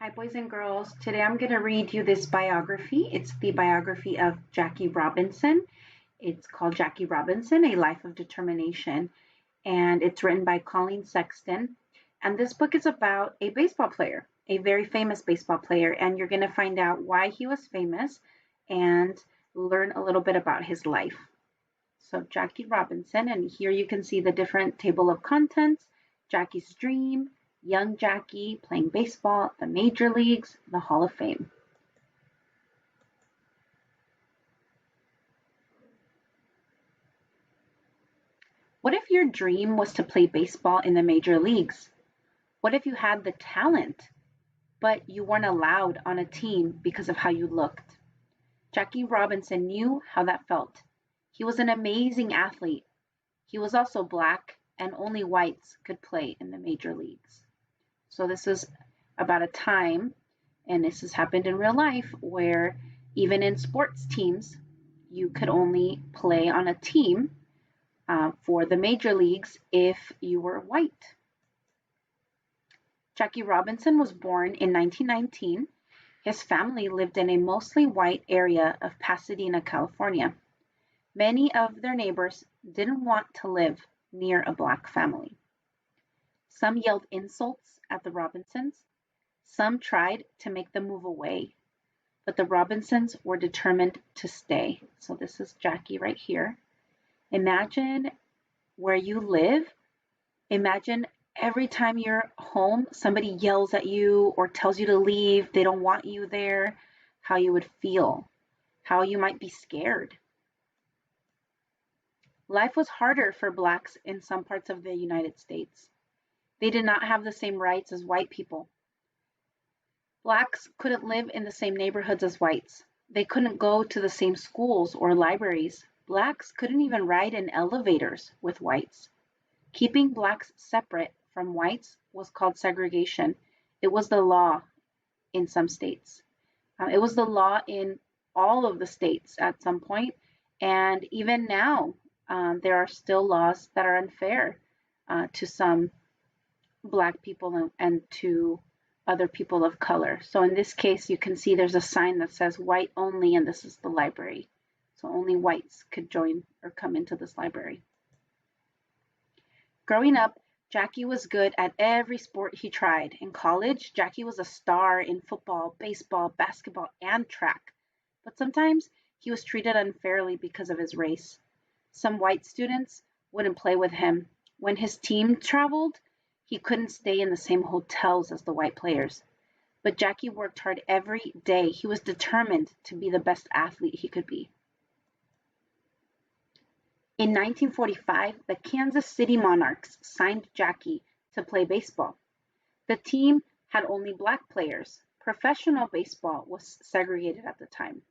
Hi, boys and girls. Today I'm going to read you this biography. It's the biography of Jackie Robinson. It's called Jackie Robinson, A Life of Determination, and it's written by Colleen Sexton. And this book is about a baseball player, a very famous baseball player, and you're going to find out why he was famous and learn a little bit about his life. So, Jackie Robinson, and here you can see the different table of contents, Jackie's dream, young Jackie playing baseball, the major leagues, the Hall of Fame. What if your dream was to play baseball in the major leagues? What if you had the talent, but you weren't allowed on a team because of how you looked? Jackie Robinson knew how that felt. He was an amazing athlete. He was also black, and only whites could play in the major leagues. So this is about a time, and this has happened in real life, where even in sports teams, you could only play on a team for the major leagues if you were white. Jackie Robinson was born in 1919. His family lived in a mostly white area of Pasadena, California. Many of their neighbors didn't want to live near a black family. Some yelled insults at the Robinsons. Some tried to make them move away, but the Robinsons were determined to stay. So this is Jackie right here. Imagine where you live. Imagine every time you're home, somebody yells at you or tells you to leave, they don't want you there, how you would feel, how you might be scared. Life was harder for blacks in some parts of the United States. They did not have the same rights as white people. Blacks couldn't live in the same neighborhoods as whites. They couldn't go to the same schools or libraries. Blacks couldn't even ride in elevators with whites. Keeping blacks separate from whites was called segregation. It was the law in some states. It was the law in all of the states at some point, and even now there are still laws that are unfair to some black people and to other people of color. So in this case, you can see there's a sign that says white only, and this is the library. So only whites could join or come into this library. Growing up, Jackie was good at every sport he tried. In college, Jackie was a star in football, baseball, basketball, and track. But sometimes he was treated unfairly because of his race. Some white students wouldn't play with him. When his team traveled, he couldn't stay in the same hotels as the white players. But Jackie worked hard every day. He was determined to be the best athlete he could be. In 1945, the Kansas City Monarchs signed Jackie to play baseball. The team had only black players. Professional baseball was segregated at the time.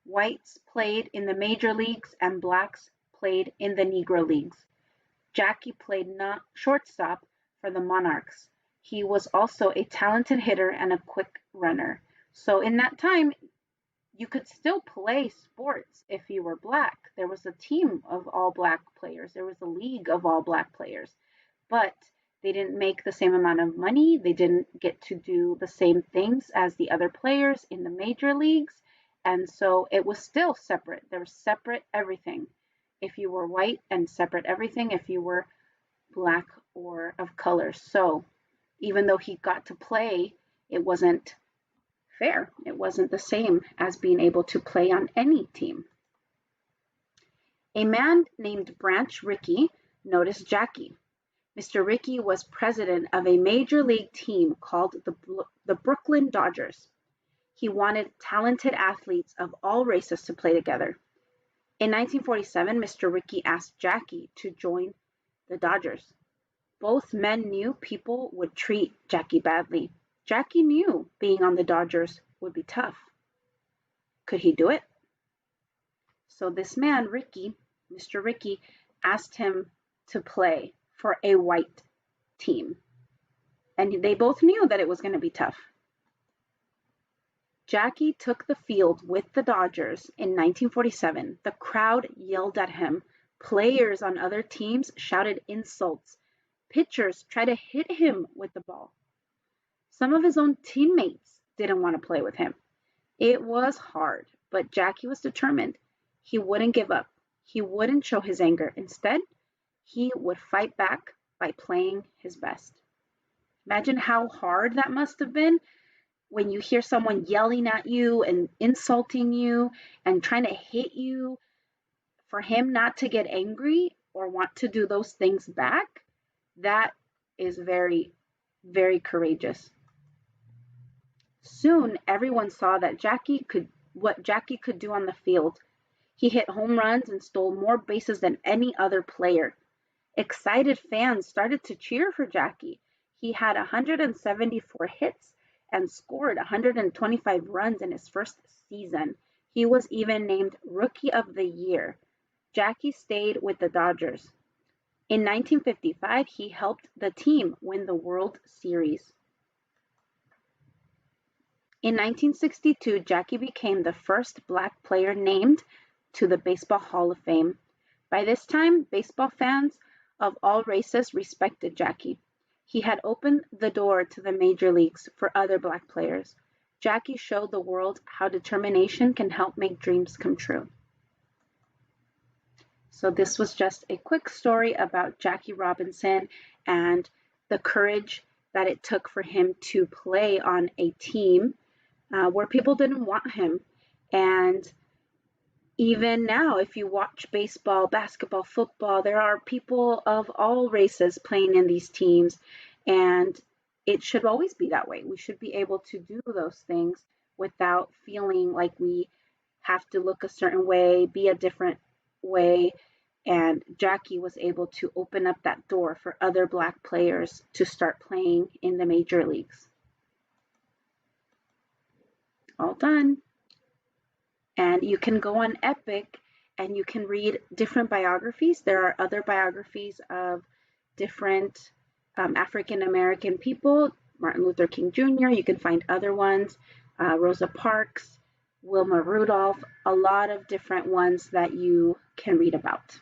Whites played in the major leagues and blacks played in the Negro leagues. Jackie played shortstop for the Monarchs. He was also a talented hitter and a quick runner. So in that time, you could still play sports if you were black. There was a team of all black players. There was a league of all black players. But they didn't make the same amount of money. They didn't get to do the same things as the other players in the major leagues. And so it was still separate. There was separate everything if you were white, and separate everything if you were black or of color. So even though he got to play, it wasn't fair. It wasn't the same as being able to play on any team. A man named Branch Rickey noticed Jackie. Mr. Rickey was president of a major league team called the Brooklyn Dodgers. He wanted talented athletes of all races to play together. In 1947, Mr. Rickey asked Jackie to join the Dodgers. Both men knew people would treat Jackie badly. Jackie knew being on the Dodgers would be tough. Could he do it? So this man, Rickey, Mr. Rickey, asked him to play for a white team. And they both knew that it was going to be tough. Jackie took the field with the Dodgers in 1947. The crowd yelled at him. Players on other teams shouted insults. Pitchers tried to hit him with the ball. Some of his own teammates didn't want to play with him. It was hard, but Jackie was determined. He wouldn't give up. He wouldn't show his anger. Instead, he would fight back by playing his best. Imagine how hard that must have been when you hear someone yelling at you and insulting you and trying to hit you, for him not to get angry or want to do those things back. That is very, very courageous. Soon everyone saw that what Jackie could do on the field. He hit home runs and stole more bases than any other player. Excited fans started to cheer for Jackie. He had 174 hits and scored 125 runs in his first season. He was even named Rookie of the Year. Jackie stayed with the Dodgers. In 1955, he helped the team win the World Series. In 1962, Jackie became the first Black player named to the Baseball Hall of Fame. By this time, baseball fans of all races respected Jackie. He had opened the door to the major leagues for other Black players. Jackie showed the world how determination can help make dreams come true. So this was just a quick story about Jackie Robinson and the courage that it took for him to play on a team where people didn't want him. And even now, if you watch baseball, basketball, football, there are people of all races playing in these teams, and it should always be that way. We should be able to do those things without feeling like we have to look a certain way, be a different way. And Jackie was able to open up that door for other Black players to start playing in the major leagues. All done. And you can go on Epic and you can read different biographies. There are other biographies of different African American people, Martin Luther King Jr. You can find other ones, Rosa Parks, Wilma Rudolph, a lot of different ones that you can read about.